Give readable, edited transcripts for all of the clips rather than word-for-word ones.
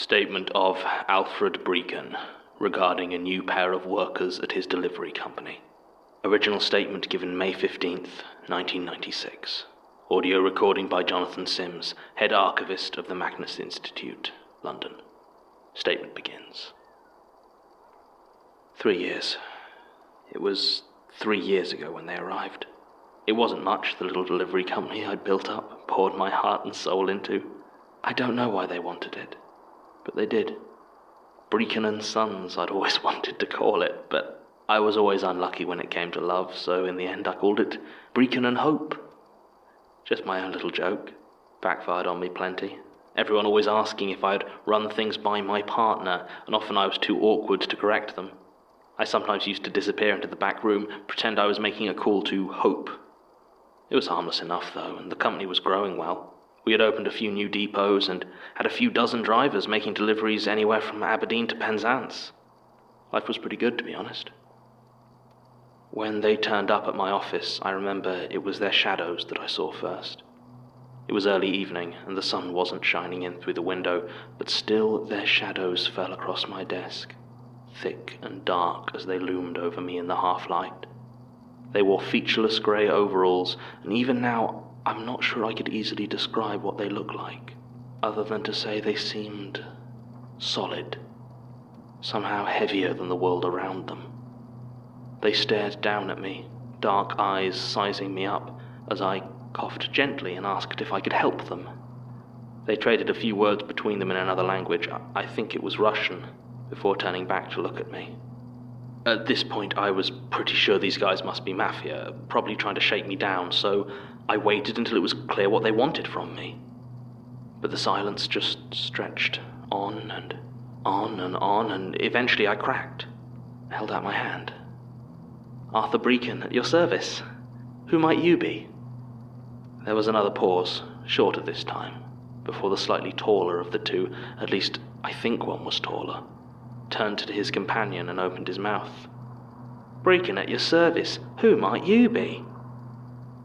Statement of Alfred Breekon regarding a new pair of workers at his delivery company. Original statement given May 15th, 1996. Audio recording by Jonathan Sims, head archivist of the Magnus Institute, London. Statement begins. 3 years. It was 3 years ago when they arrived. It wasn't much, the little delivery company I'd built up, poured my heart and soul into. I don't know why they wanted it, but they did. Breekon and Sons, I'd always wanted to call it, but I was always unlucky when it came to love, so in the end I called it Breekon and Hope. Just my own little joke. Backfired on me plenty. Everyone always asking if I'd run things by my partner, and often I was too awkward to correct them. I sometimes used to disappear into the back room, pretend I was making a call to Hope. It was harmless enough, though, and the company was growing well. We had opened a few new depots and had a few dozen drivers making deliveries anywhere from Aberdeen to Penzance. Life was pretty good, to be honest. When they turned up at my office, I remember it was their shadows that I saw first. It was early evening, and the sun wasn't shining in through the window, but still their shadows fell across my desk, thick and dark as they loomed over me in the half-light. They wore featureless grey overalls, and even now I'm not sure I could easily describe what they looked like, other than to say they seemed solid, somehow heavier than the world around them. They stared down at me, dark eyes sizing me up, as I coughed gently and asked if I could help them. They traded a few words between them in another language, I think it was Russian, before turning back to look at me. At this point I was pretty sure these guys must be mafia, probably trying to shake me down, so I waited until it was clear what they wanted from me. But the silence just stretched on and on and on, and eventually I cracked. I held out my hand. "Arthur Breekon, at your service. Who might you be?" There was another pause, shorter this time, before the slightly taller of the two, at least I think one was taller, turned to his companion and opened his mouth. "Breekon, at your service. Who might you be?"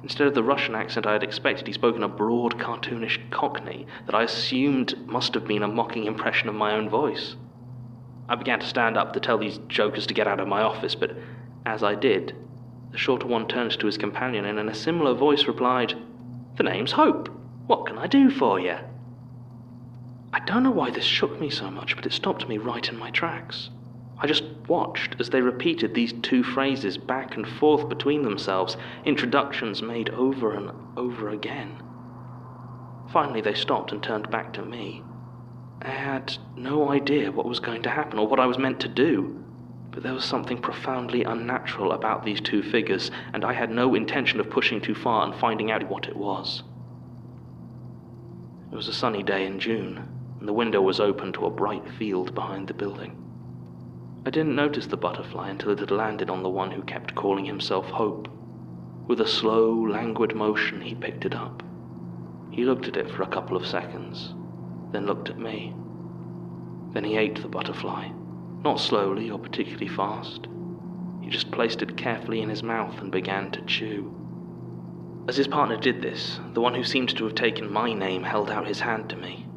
Instead of the Russian accent I had expected, he spoke in a broad, cartoonish Cockney that I assumed must have been a mocking impression of my own voice. I began to stand up to tell these jokers to get out of my office, but as I did, the shorter one turned to his companion and in a similar voice replied, "The name's Hope. What can I do for you?" I don't know why this shook me so much, but it stopped me right in my tracks. I just watched as they repeated these two phrases back and forth between themselves, introductions made over and over again. Finally they stopped and turned back to me. I had no idea what was going to happen or what I was meant to do, but there was something profoundly unnatural about these two figures, and I had no intention of pushing too far and finding out what it was. It was a sunny day in June, and the window was open to a bright field behind the building. I didn't notice the butterfly until it had landed on the one who kept calling himself Hope. With a slow, languid motion, he picked it up. He looked at it for a couple of seconds, then looked at me. Then he ate the butterfly, not slowly or particularly fast. He just placed it carefully in his mouth and began to chew. As his partner did this, the one who seemed to have taken my name held out his hand to me.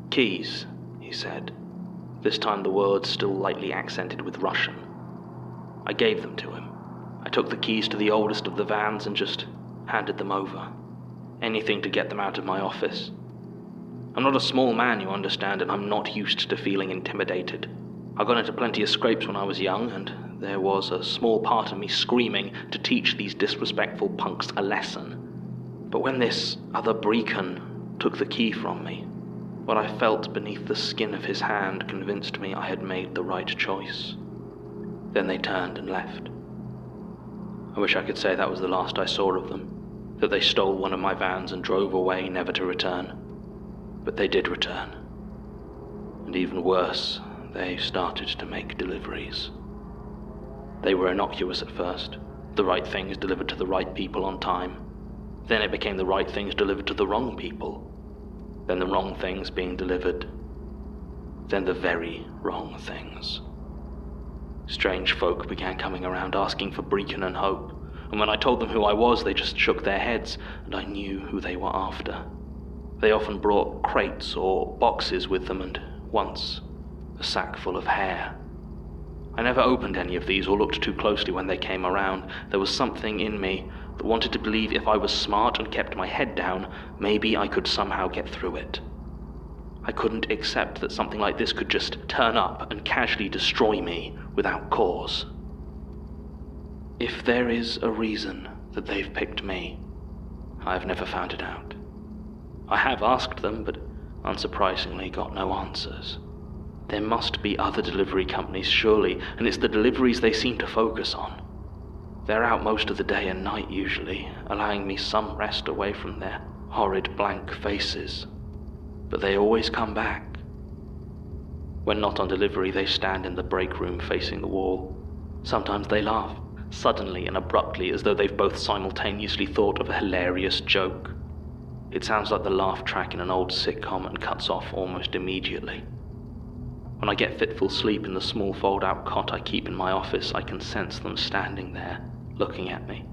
"Keys," he said. This time the words still lightly accented with Russian. I gave them to him. I took the keys to the oldest of the vans and just handed them over. Anything to get them out of my office. I'm not a small man, you understand, and I'm not used to feeling intimidated. I got into plenty of scrapes when I was young, and there was a small part of me screaming to teach these disrespectful punks a lesson. But when this other Breekon took the key from me, what I felt beneath the skin of his hand convinced me I had made the right choice. Then they turned and left. I wish I could say that was the last I saw of them, that they stole one of my vans and drove away never to return. But they did return. And even worse, they started to make deliveries. They were innocuous at first, the right things delivered to the right people on time. Then it became the right things delivered to the wrong people. Then the wrong things being delivered. Then the very wrong things. Strange folk began coming around asking for Breekon and Hope, and when I told them who I was, they just shook their heads, and I knew who they were after. They often brought crates or boxes with them, and once a sack full of hair. I never opened any of these or looked too closely when they came around. There was something in me that wanted to believe if I was smart and kept my head down, maybe I could somehow get through it. I couldn't accept that something like this could just turn up and casually destroy me without cause. If there is a reason that they've picked me, I've never found it out. I have asked them, but unsurprisingly got no answers. There must be other delivery companies, surely, and it's the deliveries they seem to focus on. They're out most of the day and night usually, allowing me some rest away from their horrid blank faces. But they always come back. When not on delivery, they stand in the break room facing the wall. Sometimes they laugh, suddenly and abruptly, as though they've both simultaneously thought of a hilarious joke. It sounds like the laugh track in an old sitcom and cuts off almost immediately. When I get fitful sleep in the small fold-out cot I keep in my office, I can sense them standing there, looking at me.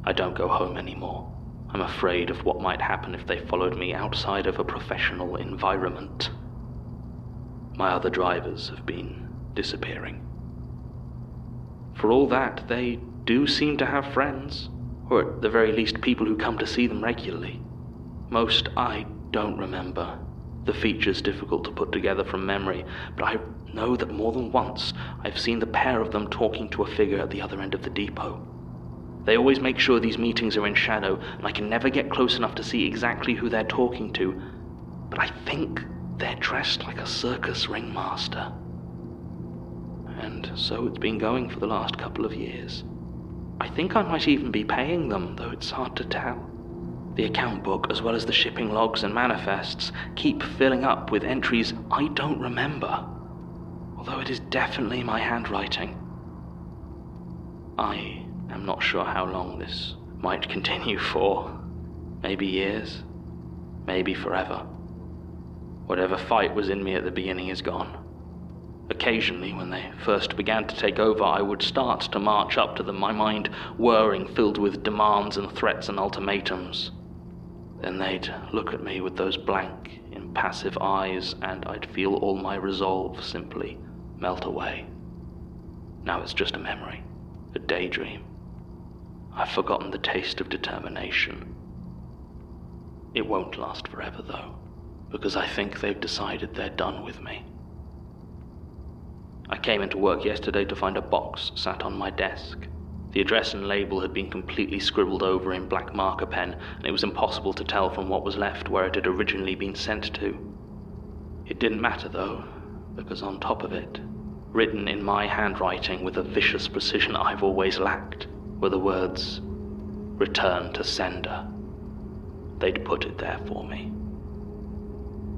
I don't go home anymore. I'm afraid of what might happen if they followed me outside of a professional environment. My other drivers have been disappearing. For all that, they do seem to have friends, or at the very least people who come to see them regularly. Most I don't remember. The feature's difficult to put together from memory, but I know that more than once I've seen the pair of them talking to a figure at the other end of the depot. They always make sure these meetings are in shadow, and I can never get close enough to see exactly who they're talking to, but I think they're dressed like a circus ringmaster. And so it's been going for the last couple of years. I think I might even be paying them, though it's hard to tell. The account book, as well as the shipping logs and manifests, keep filling up with entries I don't remember, although it is definitely my handwriting. I am not sure how long this might continue for. Maybe years, maybe forever. Whatever fight was in me at the beginning is gone. Occasionally, when they first began to take over, I would start to march up to them, my mind whirring, filled with demands and threats and ultimatums. Then they'd look at me with those blank, impassive eyes, and I'd feel all my resolve simply melt away. Now it's just a memory, a daydream. I've forgotten the taste of determination. It won't last forever, though, because I think they've decided they're done with me. I came into work yesterday to find a box sat on my desk. The address and label had been completely scribbled over in black marker pen, and it was impossible to tell from what was left where it had originally been sent to. It didn't matter, though, because on top of it, written in my handwriting with a vicious precision I've always lacked, were the words, "Return to sender." They'd put it there for me.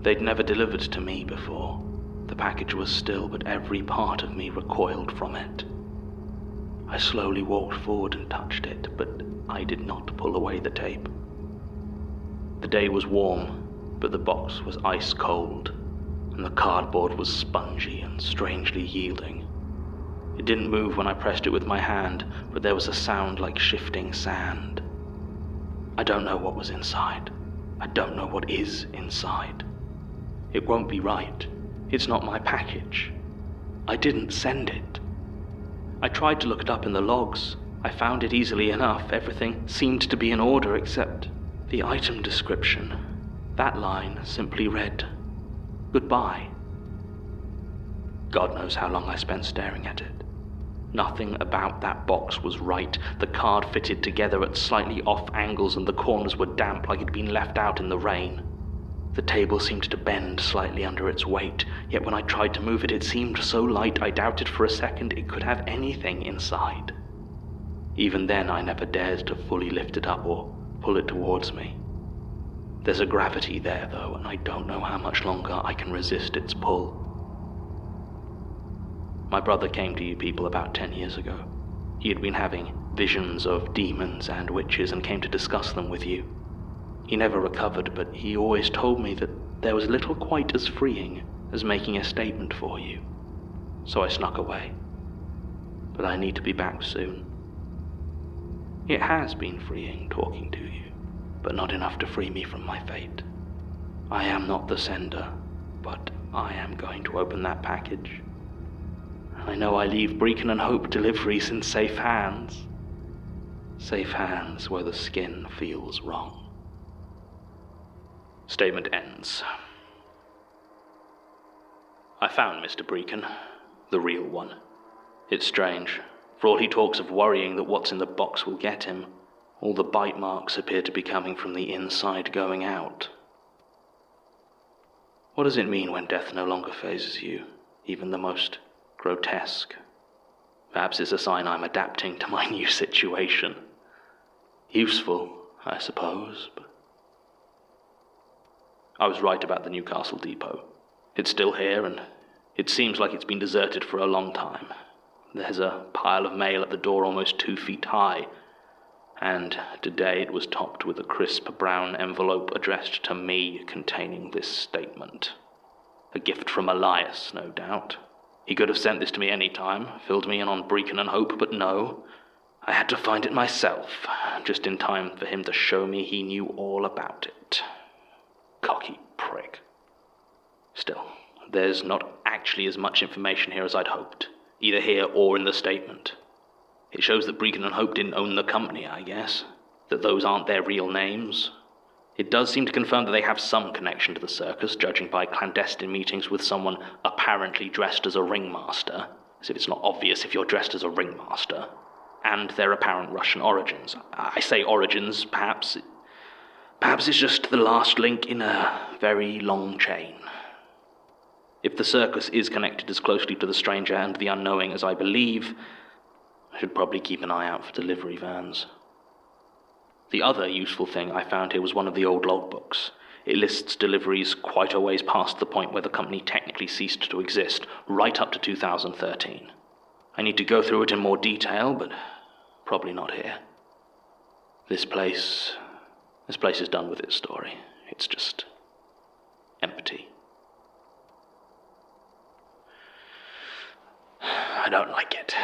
They'd never delivered to me before. The package was still, but every part of me recoiled from it. I slowly walked forward and touched it, but I did not pull away the tape. The day was warm, but the box was ice cold, and the cardboard was spongy and strangely yielding. It didn't move when I pressed it with my hand, but there was a sound like shifting sand. I don't know what was inside. I don't know what is inside. It won't be right. It's not my package. I didn't send it. I tried to look it up in the logs. I found it easily enough. Everything seemed to be in order except the item description. That line simply read, "Goodbye." God knows how long I spent staring at it. Nothing about that box was right. The card fitted together at slightly off angles, and the corners were damp like it'd been left out in the rain. The table seemed to bend slightly under its weight, yet when I tried to move it, it seemed so light I doubted for a second it could have anything inside. Even then, I never dared to fully lift it up or pull it towards me. There's a gravity there, though, and I don't know how much longer I can resist its pull. My brother came to you people about 10 years ago. He had been having visions of demons and witches and came to discuss them with you. He never recovered, but he always told me that there was little quite as freeing as making a statement for you. So I snuck away. But I need to be back soon. It has been freeing talking to you, but not enough to free me from my fate. I am not the sender, but I am going to open that package. I know I leave Breekon and Hope deliveries in safe hands. Safe hands where the skin feels wrong. Statement ends. I found Mr. Breekon, the real one. It's strange. For all he talks of worrying that what's in the box will get him, all the bite marks appear to be coming from the inside going out. What does it mean when death no longer phases you, even the most grotesque? Perhaps it's a sign I'm adapting to my new situation. Useful, I suppose, but... I was right about the Newcastle depot. It's still here, and it seems like it's been deserted for a long time. There's a pile of mail at the door almost 2 feet high, and today it was topped with a crisp brown envelope addressed to me containing this statement. A gift from Elias, no doubt. He could have sent this to me any time, filled me in on Breekon and Hope, but no. I had to find it myself, just in time for him to show me he knew all about it. Cocky prick. Still, there's not actually as much information here as I'd hoped, either here or in the statement. It shows that Breekon and Hope didn't own the company, I guess, that those aren't their real names. It does seem to confirm that they have some connection to the circus, judging by clandestine meetings with someone apparently dressed as a ringmaster, as if it's not obvious if you're dressed as a ringmaster, and their apparent Russian origins. I say origins, perhaps it's just the last link in a very long chain. If the circus is connected as closely to the stranger and the unknowing as I believe, I should probably keep an eye out for delivery vans. The other useful thing I found here was one of the old logbooks. It lists deliveries quite a ways past the point where the company technically ceased to exist, right up to 2013. I need to go through it in more detail, but probably not here. This place is done with its story. It's just empty. I don't like it.